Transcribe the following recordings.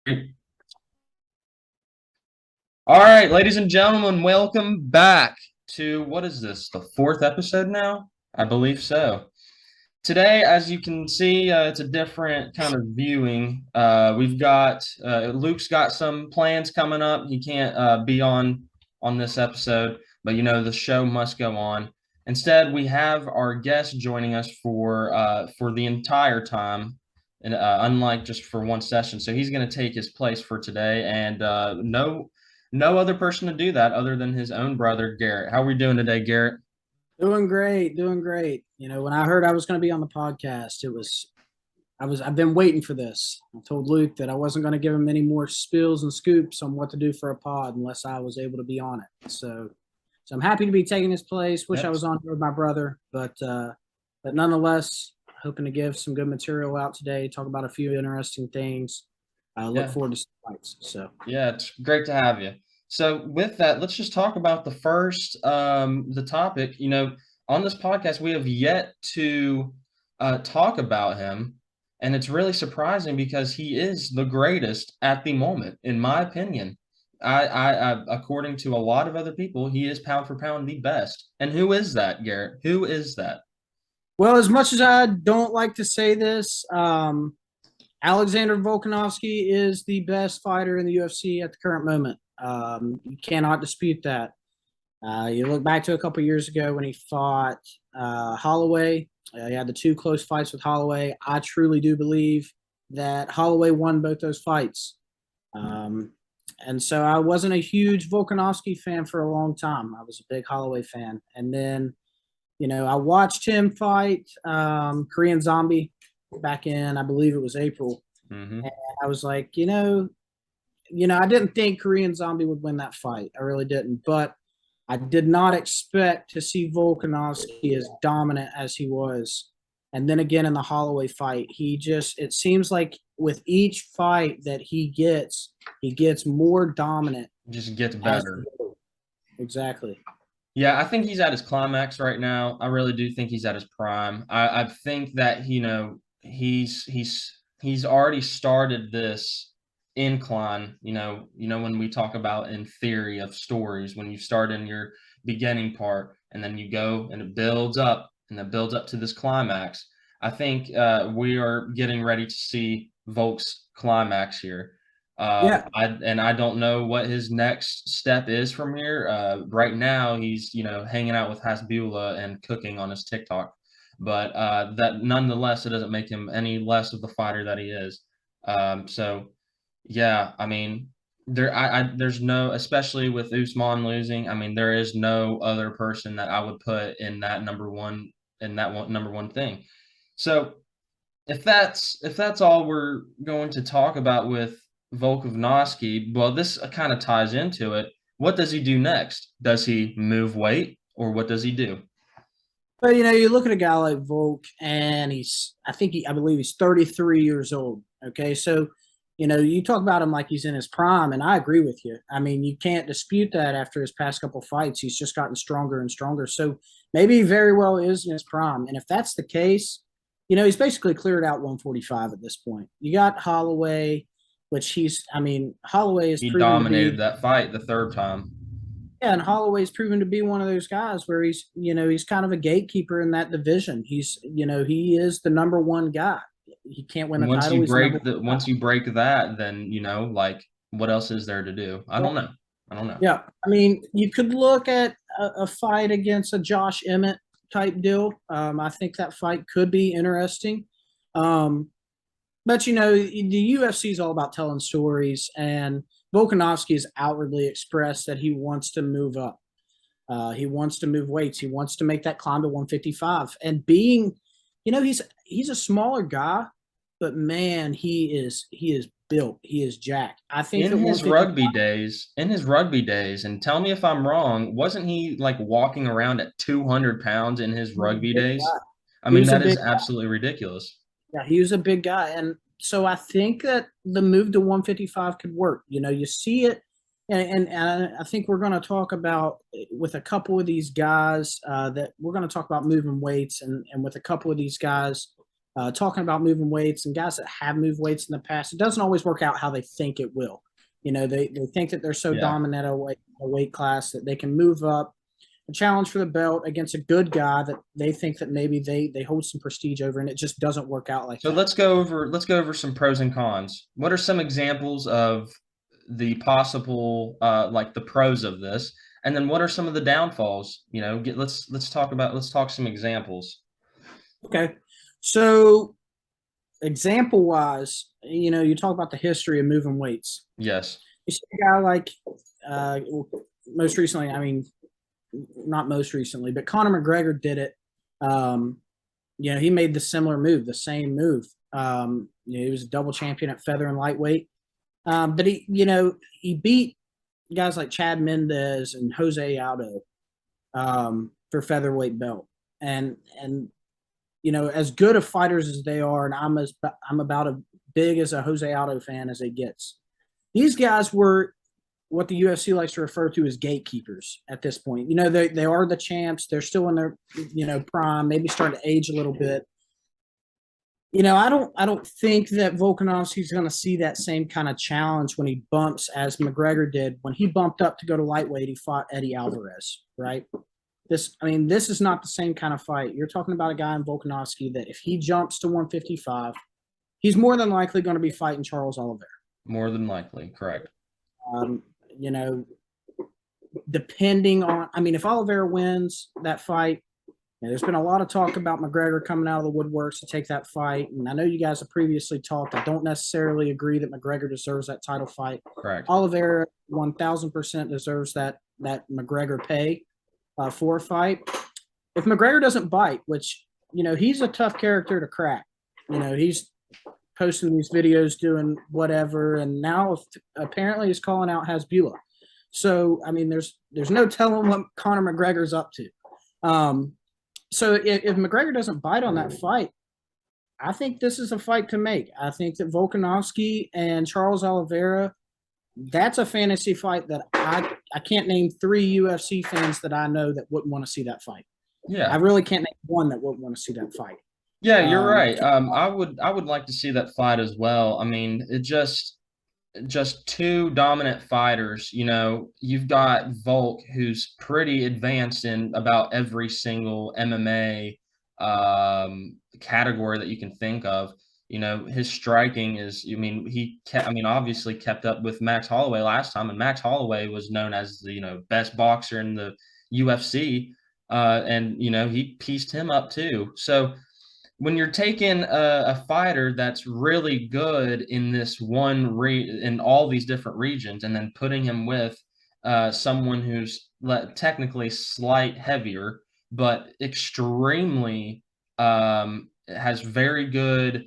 All right, ladies and gentlemen, welcome back to what is this, the fourth episode now? I believe so. Today, as you can see, it's a different kind of viewing. We've got Luke's got some plans coming up. He can't be on this episode, but the show must go on. Instead, we have our guest joining us for the entire time, and unlike just for one session. So he's going to take his place for today, and no other person to do that other than his own brother, Garrett. How are we doing today, Garrett? Doing great, doing great. When I heard I was going to be on the podcast, I've been waiting for this. I told Luke that I wasn't going to give him any more spills and scoops on what to do for a pod unless I was able to be on it. So I'm happy to be taking his place. Wish I Yep. was on here with my brother, but nonetheless, hoping to give some good material out today. Talk about a few interesting things. I look Yeah. forward to some fights. So Yeah, it's great to have you. So with that, let's just talk about the topic. On this podcast, we have yet to talk about him, and it's really surprising because he is the greatest at the moment, in my opinion. According to a lot of other people, he is pound for pound the best. And who is that, Garrett? Who is that? well, as much as I don't like to say this, Alexander Volkovnaski is the best fighter in the UFC at the current moment. You cannot dispute that. You look back to a couple years ago when he fought Holloway. He had the two close fights with Holloway. I truly do believe that Holloway won both those fights. Um, and so I wasn't a huge Volkanovski fan for a long time. I was a big Holloway fan. And then, I watched him fight Korean Zombie back in, I believe it was April. Hmm. And I was like, I didn't think Korean Zombie would win that fight. I really didn't. But I did not expect to see Volkanovski as dominant as he was. And then again in the Holloway fight, it seems like with each fight that he gets more dominant Just gets as better. exactly. Yeah, I think he's at his climax right now. I really do think he's at his prime. I think that he's already started this incline. When we talk about in theory of stories, when you start in your beginning part and then you go and it builds up and it builds up to this climax. I think we are getting ready to see Volk's climax here. Yeah. I don't know what his next step is from here. Right now, he's hanging out with Hasbula and cooking on his TikTok, but that nonetheless, it doesn't make him any less of the fighter that he is. So yeah, I mean, there's no, especially with Usman losing. I mean, there is no other person that I would put in that number one thing. So if that's all we're going to talk about with Volkovnaski, well, this kind of ties into it. What does he do next? Does he move weight, or what does he do? But you look at a guy like Volk, and I believe he's 33 years old. Okay, so you talk about him like he's in his prime, and I agree with you. I mean, you can't dispute that after his past couple fights, he's just gotten stronger and stronger. So maybe he very well is in his prime, and if that's the case, he's basically cleared out 145 at this point. You got Holloway, Holloway has He proven to dominated be that fight the third time. yeah, and Holloway's proven to be one of those guys where he's kind of a gatekeeper in that division. He is the number one guy. He can't win And a title. He's the number one once guy. you break that, then like what else is there to do? I don't Well, know. I don't know. yeah, I mean, you could look at a fight against a Josh Emmett type deal. I think that fight could be interesting. Um, but the UFC is all about telling stories, and Volkanovski has outwardly expressed that he wants to move up. He wants to move weights. He wants to make that climb to 155. And he's a smaller guy, but man, he is built. He is jacked. I think In at his 155, rugby days, and tell me if I'm wrong, wasn't he like walking around at 200 pounds in his he was a rugby big days? guy. I He mean, was a that big is absolutely ridiculous. Yeah, he was a big guy, and so I think that the move to 155 could work. You see it, and I think we're going to talk about with a couple of these guys that we're going to talk about moving weights, and with a couple of these guys, talking about moving weights and guys that have moved weights in the past, it doesn't always work out how they think it will. They think that they're so Yeah. dominant at a weight class that they can move up a challenge for the belt against a good guy that they think that maybe they hold some prestige over, and it just doesn't work out like So that. let's go over some pros and cons. What are some examples of the possible like the pros of this? And then what are some of the downfalls? Let's talk some examples. Okay. So example wise, you talk about the history of moving weights. Yes. You see a guy like uh, most recently, I mean, not most recently, but Conor McGregor did it. Um, he made the similar move, the same move. He was a double champion at feather and lightweight. But he beat guys like Chad Mendez and Jose Aldo for featherweight belt. And as good of fighters as they are, and I'm about as big as a Jose Aldo fan as it gets. These guys were what the UFC likes to refer to as gatekeepers at this point. They are the champs. They're still in their prime, maybe starting to age a little bit. I don't think that Volkanovski is going to see that same kind of challenge when he bumps as McGregor did when he bumped up to go to lightweight. He fought Eddie Alvarez, right? This is not the same kind of fight. You're talking about a guy in Volkanovski that if he jumps to 155, he's more than likely going to be fighting Charles Oliveira. More than likely, correct. Um, you know, depending on, if Oliveira wins that fight, there's been a lot of talk about McGregor coming out of the woodworks to take that fight. And I know you guys have previously talked. I don't necessarily agree that McGregor deserves that title fight. Correct. Oliveira 1000% deserves that McGregor pay for a fight. If McGregor doesn't bite, which, he's a tough character to crack. He's posting these videos doing whatever. And now apparently he's calling out Hasbulla. So, there's no telling what Conor McGregor's up to. So if McGregor doesn't bite on that fight, I think this is a fight to make. I think that Volkanovski and Charles Oliveira, that's a fantasy fight that I can't name 3 UFC fans that I know that wouldn't want to see that fight. Yeah. I really can't name one that wouldn't want to see that fight. Yeah, you're right. I would like to see that fight as well. It just two dominant fighters. You've got Volk, who's pretty advanced in about every single MMA category that you can think of. His striking is, obviously kept up with Max Holloway last time, and Max Holloway was known as the, best boxer in the UFC. And he pieced him up too. So when you're taking a fighter that's really good in this in all these different regions, and then putting him with someone who's technically slight heavier, but extremely has very good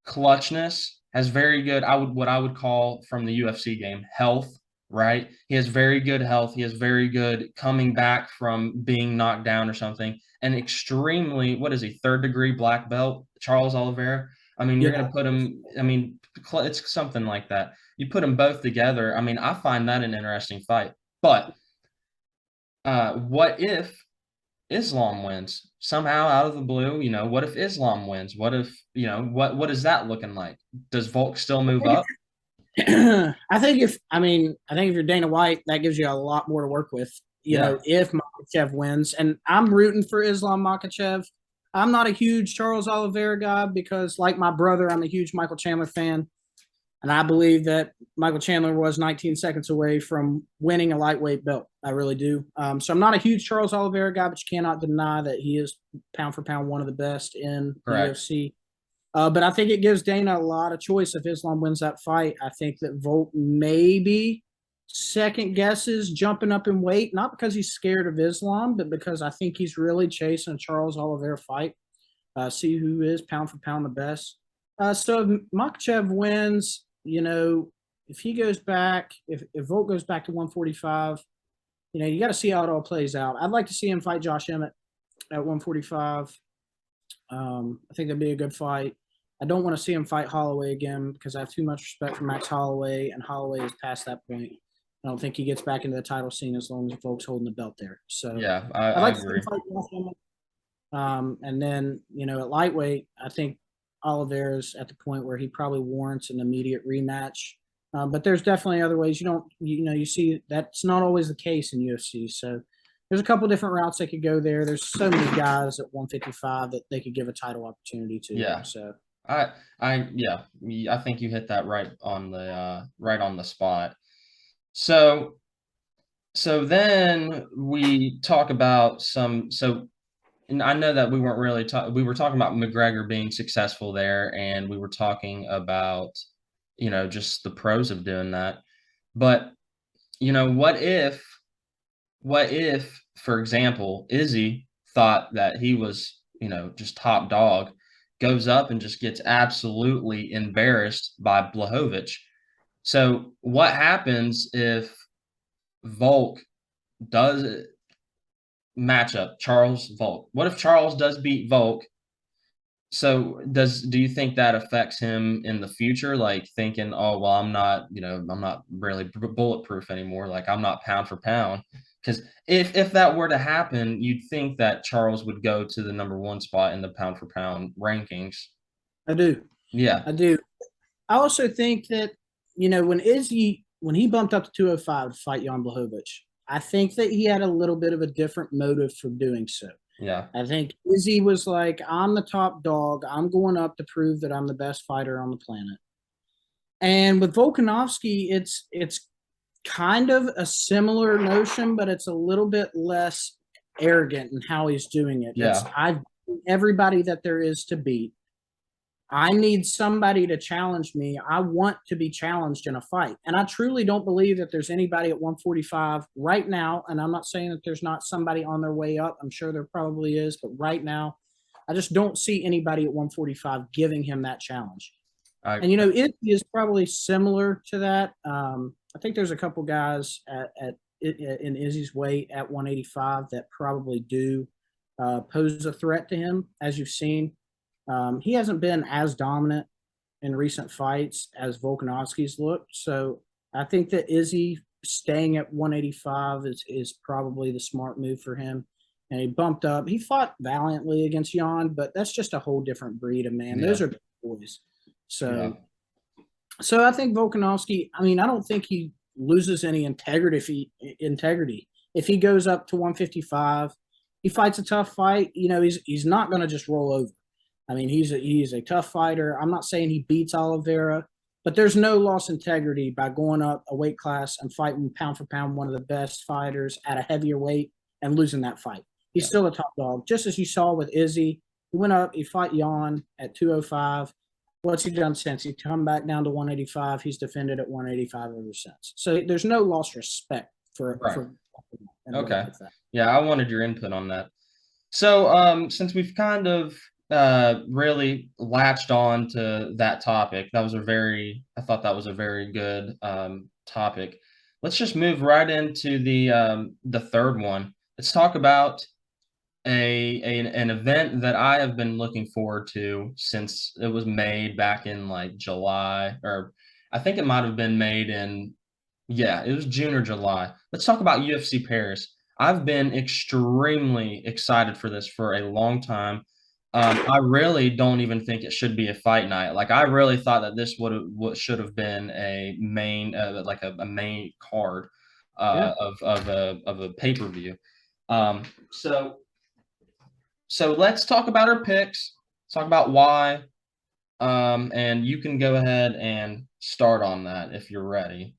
clutchness, has very good what I would call from the UFC game health. Right, he has very good health. He has very good coming back from being knocked down or something. And extremely, what is he, 3rd-degree black belt, Charles Oliveira? You're going to put him, it's something like that. You put them both together. I find that an interesting fight. But what if Islam wins somehow out of the blue? What if Islam wins? What if, what is that looking like? Does Volk still move up? I think if you're Dana White, that gives you a lot more to work with. If Makhachev wins, and I'm rooting for Islam Makhachev. I'm not a huge Charles Oliveira guy because, like my brother, I'm a huge Michael Chandler fan, and I believe that Michael Chandler was 19 seconds away from winning a lightweight belt. I really do. So I'm not a huge Charles Oliveira guy, but you cannot deny that he is pound for pound one of the best in the UFC. But I think it gives Dana a lot of choice if Islam wins that fight. I think that Volk maybe second guesses jumping up in weight, not because he's scared of Islam, but because I think he's really chasing a Charles Oliveira fight. See who is pound for pound the best. So if Makhachev wins, if he goes back, if Volk goes back to 145, you got to see how it all plays out. I'd like to see him fight Josh Emmett at 145. I think that'd be a good fight. I don't want to see him fight Holloway again because I have too much respect for Max Holloway, and Holloway is past that point. I don't think he gets back into the title scene as long as Volk's holding the belt there. So yeah, I'd like I to see agree. him fight Josh Emmett. And then, at lightweight, I think Oliveira's at the point where he probably warrants an immediate rematch. But there's definitely other ways. You see that's not always the case in UFC. So there's a couple different routes they could go there. There's so many guys at 155 that they could give a title opportunity to. Yeah. So I think you hit that right on the spot. So then we talk about and I know that we weren't really we were talking about McGregor being successful there, and we were talking about, just the pros of doing that. But, what if, for example, Izzy thought that he was, just top dog, goes up and just gets absolutely embarrassed by Blachowicz. So what happens if Volk does matchup Charles Volk? What if Charles does beat Volk? So do you think that affects him in the future? Like thinking, oh well, I'm not really bulletproof anymore. Like I'm not pound for pound. Because if that were to happen, you'd think that Charles would go to the number one spot in the pound for pound rankings. I do. Yeah. I do. I also think that, when he bumped up to 205 to fight Jan Blachowicz, I think that he had a little bit of a different motive for doing so. Yeah. I think Izzy was like, I'm the top dog. I'm going up to prove that I'm the best fighter on the planet. And with Volkanovski, it's kind of a similar notion, but it's a little bit less arrogant in how he's doing it. Yeah. I've everybody that there is to beat. I need somebody to challenge me. I want to be challenged in a fight. And I truly don't believe that there's anybody at 145 right now. And I'm not saying that there's not somebody on their way up. I'm sure there probably is. But right now, I just don't see anybody at 145 giving him that challenge. And, it is probably similar to that. I think there's a couple guys in Izzy's weight at 185 that probably do pose a threat to him, as you've seen. He hasn't been as dominant in recent fights as Volkanovski's looked. So I think that Izzy staying at 185 is probably the smart move for him. And he bumped up. He fought valiantly against Jan, but that's just a whole different breed of man. Yeah. Those are boys. So I think Volkanovski, I don't think he loses any integrity if he goes up to 155. He fights a tough fight. He's not going to just roll over. He's a tough fighter. I'm not saying he beats Oliveira, but there's no loss integrity by going up a weight class and fighting pound for pound one of the best fighters at a heavier weight and losing that fight. He's still a top dog, just as you saw with Izzy. He went up, he fought Jan at 205. What's he done since? He come back down to 185. He's defended at 185 ever since. So there's no lost respect for okay. Like yeah, I wanted your input on that. So since we've kind of really latched on to that topic, I thought that was a very good topic. Let's just move right into the third one. Let's talk about an event that I have been looking forward to since it was made back in like July, or I think it might have been made it was June or July. Let's talk about UFC Paris. I've been extremely excited for this for a long time. I really don't even think it should be a fight night. Like I really thought that this should have been a main a main card of a pay-per-view. So let's talk about our picks. Let's talk about why. And you can go ahead and start on that if you're ready.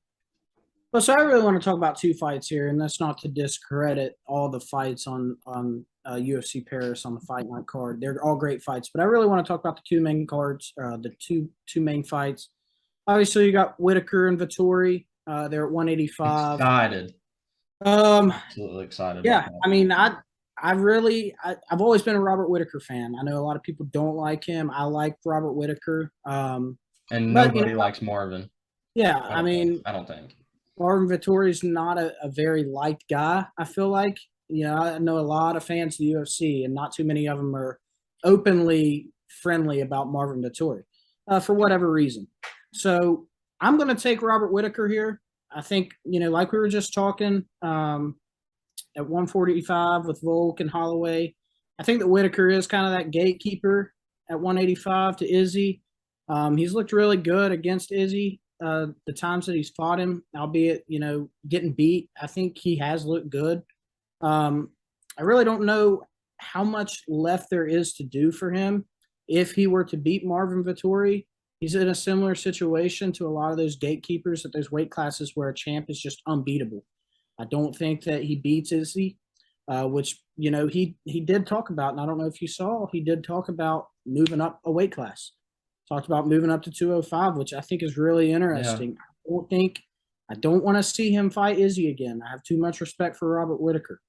Well, so I really want to talk about two fights here, and that's not to discredit all the fights on UFC Paris on the fight night card. They're all great fights, but I really want to talk about the two main cards, the two main fights. Obviously, you got Whitaker and Vettori. They're at 185. Excited. Absolutely excited. Yeah, I've always been a Robert Whitaker fan. I know a lot of people don't like him. I like Robert Whitaker. And nobody likes Marvin. Yeah, I don't think. Marvin Vettori's not a very liked guy, I feel like. I know a lot of fans of the UFC, and not too many of them are openly friendly about Marvin Vettori for whatever reason. So I'm going to take Robert Whitaker here. I think, like we were just talking, at 145 with Volk and Holloway, I think that Whitaker is kind of that gatekeeper at 185 to Izzy. He's looked really good against Izzy the times that he's fought him, albeit, getting beat. I think he has looked good. I really don't know how much left there is to do for him. If he were to beat Marvin Vettori, he's in a similar situation to a lot of those gatekeepers at those weight classes where a champ is just unbeatable. I don't think that he beats Izzy, which he did talk about, and I don't know if you saw, he did talk about moving up a weight class. Talked about moving up to 205, which I think is really interesting. I don't want to see him fight Izzy again. I have too much respect for Robert Whitaker.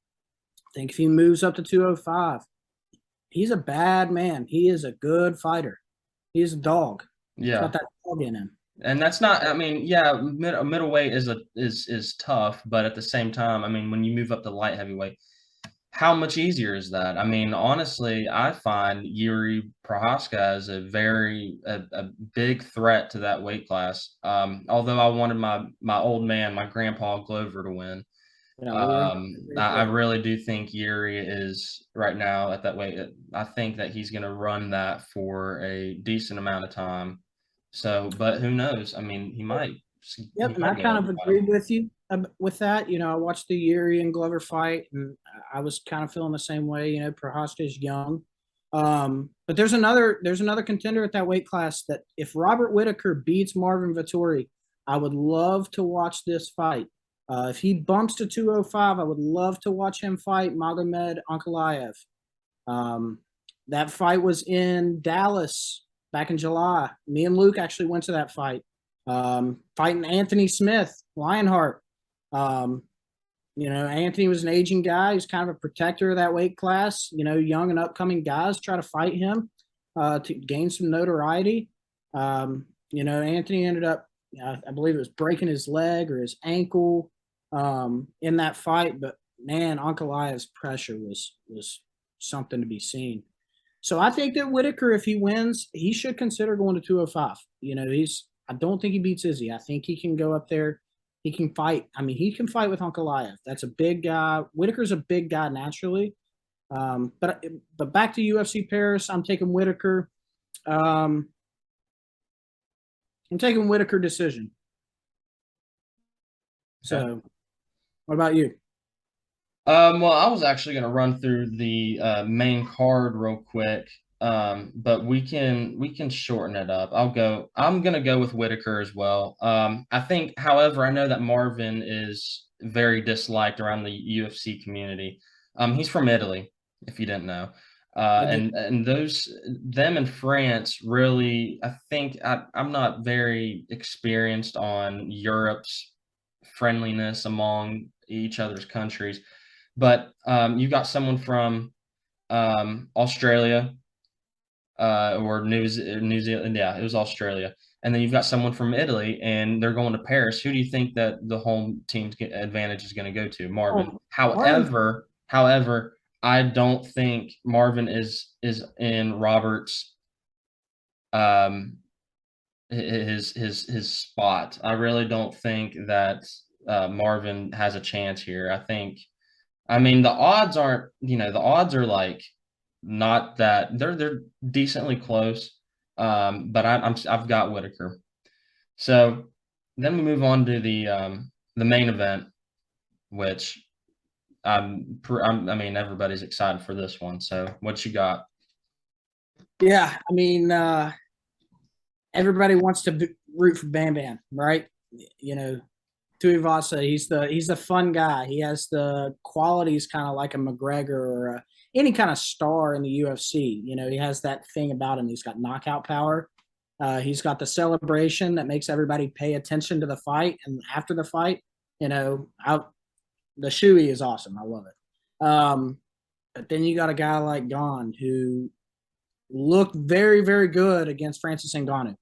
I think if he moves up to 205, he's a bad man. He is a good fighter. He's a dog. He's Yeah. got that dog in him. And that's not, I mean, yeah, middleweight is tough, but at the same time, I mean, when you move up to light heavyweight, how much easier is that? I mean, honestly, I find Yuri Prohaska as a big threat to that weight class. Although I wanted my old man, my grandpa Glover, to win. I really do think Yuri is right now at that weight. I think that he's going to run that for a decent amount of time. So, but who knows? I mean, he might. Yep, and I kind of agreed with you with that. I watched the Yuri and Glover fight, and I was kind of feeling the same way. Prohaska is young, but there's another contender at that weight class that if Robert Whitaker beats Marvin Vettori, I would love to watch this fight. If he bumps to 205, I would love to watch him fight Magomed Ankalaev. That fight was in Dallas back in July. Me and Luke actually went to that fight. Fighting Anthony Smith, Lionheart. Anthony was an aging guy. He's kind of a protector of that weight class. Young and upcoming guys try to fight him to gain some notoriety. Anthony ended up, I believe it was breaking his leg or his ankle in that fight. But man, Ankalaev's pressure was something to be seen. So I think that Whitaker, if he wins, he should consider going to 205. I don't think he beats Izzy. I think he can go up there. He can fight. I mean, he can fight with Ankalaev. That's a big guy. Whitaker's a big guy naturally. But back to UFC Paris, I'm taking Whitaker. I'm taking Whitaker decision. So, what about you? Well, I was actually going to run through the main card real quick, but we can shorten it up. I'm going to go with Whitaker as well. I think, however, I know that Marvin is very disliked around the UFC community. He's from Italy, if you didn't know. And them in France really, I think I'm not very experienced on Europe's friendliness among each other's countries. But you got someone from Australia or New Zealand. Yeah, it was Australia. And then you've got someone from Italy, and they're going to Paris. Who do you think that the home team's advantage is going to go to? Marvin. However, I don't think Marvin is in Robert's his spot. I really don't think that Marvin has a chance here. I mean, the odds aren't, the odds are like not that they're decently close. But I've got Whitaker. So then we move on to the main event, which I mean, everybody's excited for this one. So what you got? Yeah, I mean, everybody wants to root for Bam Bam, right? Tuivasa, he's the fun guy. He has the qualities kind of like a McGregor or any kind of star in the UFC. He has that thing about him. He's got knockout power. He's got the celebration that makes everybody pay attention to the fight. And after the fight, the shoey is awesome. I love it. But then you got a guy like Gon who looked very, very good against Francis Ngannou.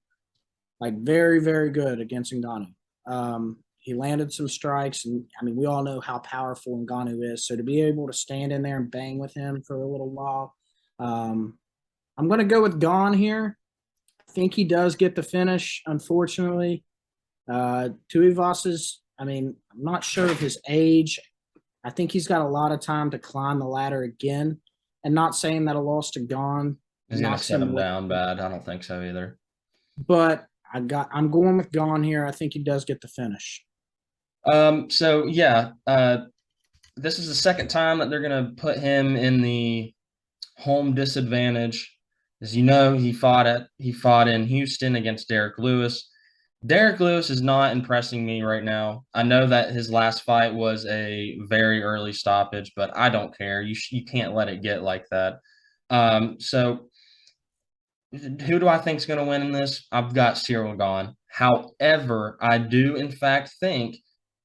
Like very, very good against Ngannou. He landed some strikes, and I mean, we all know how powerful Ngannou is. So to be able to stand in there and bang with him for a little while, I'm going to go with Gon here. I think he does get the finish, unfortunately. Tuivasa's, I mean, I'm not sure of his age. I think he's got a lot of time to climb the ladder again. and not saying that a loss to Gon He's gonna knocks set him him way, down bad. I don't think so either. but I'm going with Gon here. I think he does get the finish. So yeah, this is the second time that they're gonna put him in the home disadvantage. As you know, he fought in Houston against Derek Lewis. Derek Lewis is not impressing me right now. I know that his last fight was a very early stoppage, but I don't care. You can't let it get like that. So who do I think is going to win in this? I've got Cyril Gone. However, I do in fact think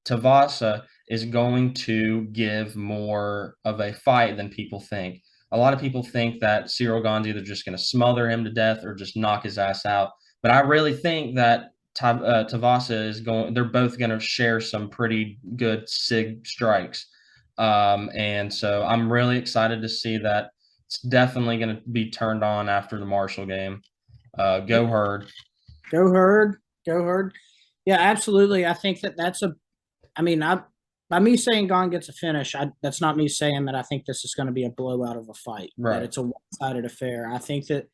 Tavasa is going to give more of a fight than people think. A lot of people think that Cyril Gane's either just going to smother him to death or just knock his ass out. But I really think that Tavasa is going. They're both going to share some pretty good sig strikes, and so I'm really excited to see that. It's definitely going to be turned on after the Marshall game. Go Herd. Go Herd. Go Herd. Yeah, absolutely. I think that's a. I mean, by me saying Gon gets a finish, that's not me saying that I think this is going to be a blowout of a fight. Right. That it's a one-sided affair. I think that,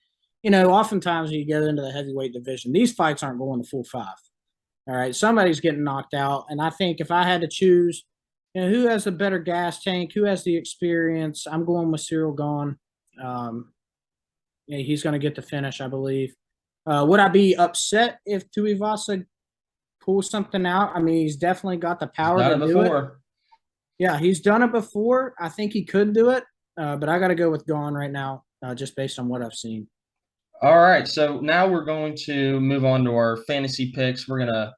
oftentimes when you go into the heavyweight division, these fights aren't going to full five. All right, somebody's getting knocked out, and I think if I had to choose, who has a better gas tank, who has the experience, I'm going with Cyril Gone. He's going to get the finish, I believe. Would I be upset if Tuivasa pulls something out? I mean, he's definitely got the power to do it. Yeah, he's done it before. I think he could do it, but I got to go with Gone right now, just based on what I've seen. All right, so now we're going to move on to our fantasy picks. We're going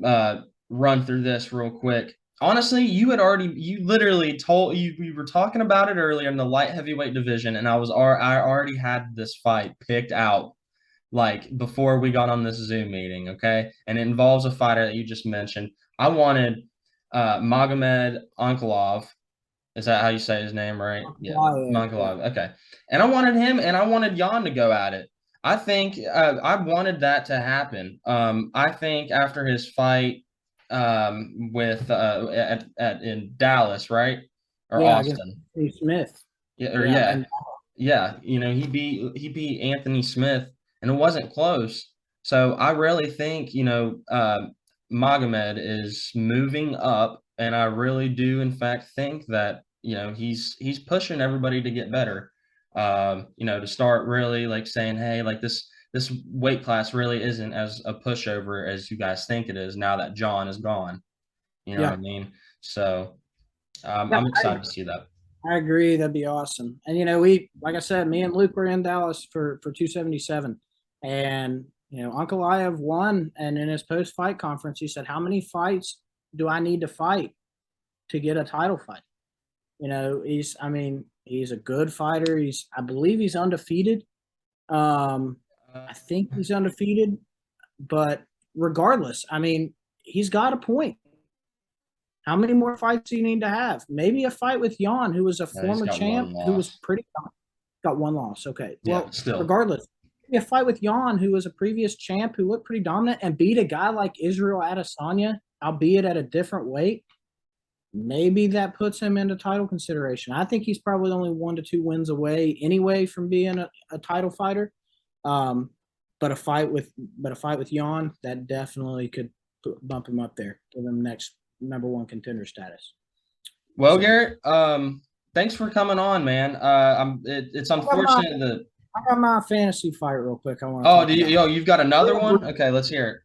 to run through this real quick. Honestly, you literally told we were talking about it earlier in the light heavyweight division, and I already had this fight picked out like before we got on this Zoom meeting, okay? And it involves a fighter that you just mentioned. I wanted Magomed Ankalaev. Is that how you say his name, right? Yeah, Ankalaev. Okay. And I wanted him, and I wanted Jan to go at it. I think I wanted that to happen. I think after his fight with in Dallas, right? Or Austin. Smith. Yeah. He beat Anthony Smith, and it wasn't close. So I really think Magomed is moving up, and I really do in fact think that he's pushing everybody to get better. To start really like saying, hey, like this weight class really isn't as a pushover as you guys think it is now that John is gone. You know what I mean? So I'm excited to see that. I agree. That'd be awesome. And like I said, me and Luke were in Dallas for 277, and Ankalaev won. And in his post fight conference, he said, "How many fights do I need to fight to get a title fight?" He's a good fighter. I believe he's undefeated. I think he's undefeated, but regardless, he's got a point. How many more fights do you need to have? Maybe a fight with Jan, who was a former champ, who was pretty got one loss. Okay. Well, still. Regardless, maybe a fight with Jan, who was a previous champ, who looked pretty dominant, and beat a guy like Israel Adesanya, albeit at a different weight. Maybe that puts him into title consideration. I think he's probably only 1 to 2 wins away anyway from being a title fighter. But a fight with Jan, that definitely could bump him up there, give him next number 1 contender status. Well, Garrett, thanks for coming on, man. It's unfortunate that I got my fantasy fight real quick. I want. Oh, you've got another one? Okay, let's hear it.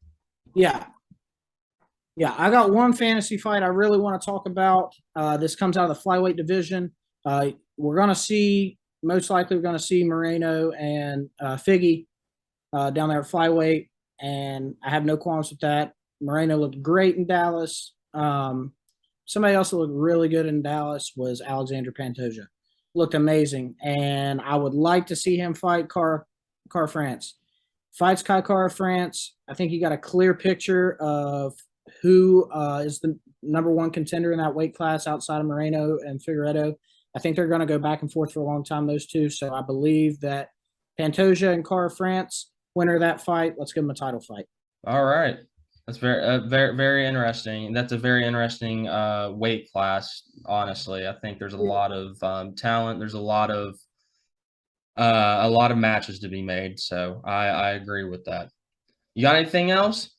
Yeah, I got one fantasy fight I really want to talk about. This comes out of the flyweight division. We're going to see, most likely we're going to see Moreno and Figgy down there at flyweight, and I have no qualms with that. Moreno looked great in Dallas. Somebody else that looked really good in Dallas was Alexander Pantoja. Looked amazing, and I would like to see him fight Car France. Fights Car France. I think he got a clear picture of who is the number 1 contender in that weight class outside of Moreno and Figueiredo. I think they're going to go back and forth for a long time, those two. So I believe that Pantoja and Car France, winner of that fight, let's give them a title fight. All right. That's very, very interesting. That's a very interesting weight class, honestly. I think there's a lot of talent. There's a lot of a lot of matches to be made. So I agree with that. You got anything else?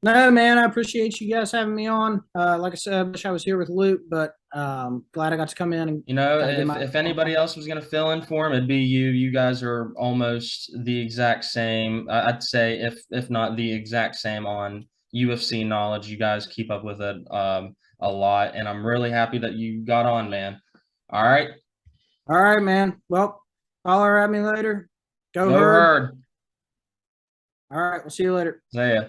No, man, I appreciate you guys having me on. Like I said, I wish I was here with Luke, but glad I got to come in and You know, kind of get my. if anybody else was going to fill in for him, it'd be you. You guys are almost the exact same. I'd say if not the exact same on UFC knowledge. You guys keep up with it a lot, and I'm really happy that you got on, man. All right, All right, man. Well, holler at me later. Go go herd. herd. All right, we'll see you later. See ya.